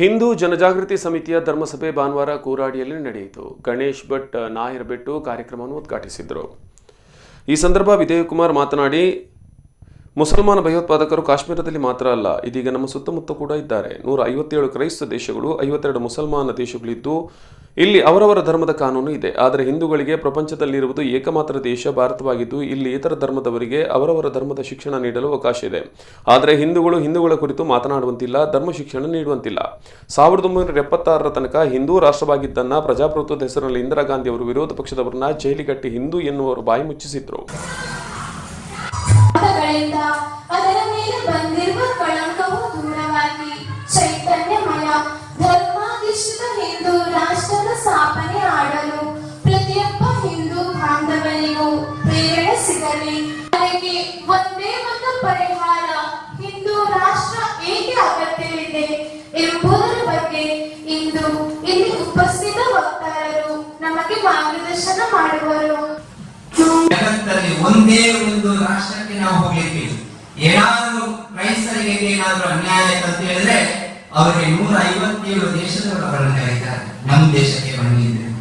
ಹಿಂದೂ ಜನಜಾಗೃತಿ ಸಮಿತಿಯ ಧರ್ಮಸಭೆ ಭಾನುವಾರ ಕೂರಾಡಿಯಲ್ಲಿ ನಡೆಯಿತು. ಗಣೇಶ್ ಭಟ್ ನಾಯರಬೆಟ್ಟು ಕಾರ್ಯಕ್ರಮವನ್ನು ಉದ್ಘಾಟಿಸಿದರು. ಈ ಸಂದರ್ಭ ವಿಜಯಕುಮಾರ್ ಮಾತನಾಡಿ, ಮುಸಲ್ಮಾನ ಭಯೋತ್ಪಾದಕರು ಕಾಶ್ಮೀರದಲ್ಲಿ ಮಾತ್ರ ಅಲ್ಲ, ಇದೀಗ ನಮ್ಮ ಸುತ್ತಮುತ್ತ ಕೂಡ ಇದ್ದಾರೆ. 157 ಕ್ರೈಸ್ತ ದೇಶಗಳು, 52 ಮುಸಲ್ಮಾನ ದೇಶಗಳಿದ್ದು ಇಲ್ಲಿ ಅವರವರ ಧರ್ಮದ ಕಾನೂನು ಇದೆ. ಆದರೆ ಹಿಂದೂಗಳಿಗೆ ಪ್ರಪಂಚದಲ್ಲಿರುವುದು ಏಕಮಾತ್ರ ದೇಶ ಭಾರತವಾಗಿದ್ದು ಇಲ್ಲಿ ಇತರ ಧರ್ಮದವರಿಗೆ ಅವರವರ ಧರ್ಮದ ಶಿಕ್ಷಣ ನೀಡಲು ಅವಕಾಶ ಇದೆ. ಆದರೆ ಹಿಂದೂಗಳ ಕುರಿತು ಮಾತನಾಡುವಂತಿಲ್ಲ, ಧರ್ಮ ಶಿಕ್ಷಣ ನೀಡುವಂತಿಲ್ಲ. 1976ರ ತನಕ ಹಿಂದೂ ರಾಷ್ಟ್ರವಾಗಿದ್ದನ್ನ ಪ್ರಜಾಪ್ರಭುತ್ವದ ಹೆಸರಿನಲ್ಲಿ ಇಂದಿರಾ ಗಾಂಧಿ ಅವರು ವಿರೋಧ ಪಕ್ಷದವರನ್ನ ಜೈಲಿಗಟ್ಟಿ ಹಿಂದೂ ಎನ್ನುವರು ಬಾಯಿ ಮುಚ್ಚಿಸಿದ್ರು. ಅದರ ಮೇಲೆ ಬಂದಿರುವ ಕಳಂಕವು ದೂರವಾಗಿ ಚೈತನ್ಯಮಯ ಧರ್ಮಾಧಿಷ್ಠಿತ ಹಿಂದೂ ರಾಷ್ಟ್ರದ ಸ್ಥಾಪನೆ ಮಾಡಲು ಪ್ರತಿಯೊಬ್ಬ ಹಿಂದೂ ಬಾಂಧವನಿಗೂ ಪ್ರೇರಣೆ ಸಿಗಲಿ. ಅದಕ್ಕೆ ಒಂದೇ ಒಂದು ಪರಿಹಾರ, ಹಿಂದೂ ರಾಷ್ಟ್ರ ಏಕೆ ಅಗತ್ಯವಿದೆ ಎಂಬುದರ ಬಗ್ಗೆ ಇಂದು ಇಲ್ಲಿ ಉಪಸ್ಥಿತ ವಕ್ತಾರರು ನಮಗೆ ಮಾರ್ಗದರ್ಶನ ಮಾಡುವರು. ಒಂದೇ ಒಂದು ರಾಷ್ಟ್ರಕ್ಕೆ ನಾವು ಹೋಗ್ಲಿಕ್ಕೆ ಏನಾದರೂ ಕ್ರೈಸ್ತರಿಗೆ ಏನಾದರೂ ಅನ್ಯಾಯ ಅಂತ ಹೇಳಿದ್ರೆ ಅವರಿಗೆ 157 ದೇಶದವರು ಅವರನ್ನು ಕರೀತಾರೆ. ನಮ್ಮ ದೇಶಕ್ಕೆ ಬಂದಿದ್ದಾರೆ.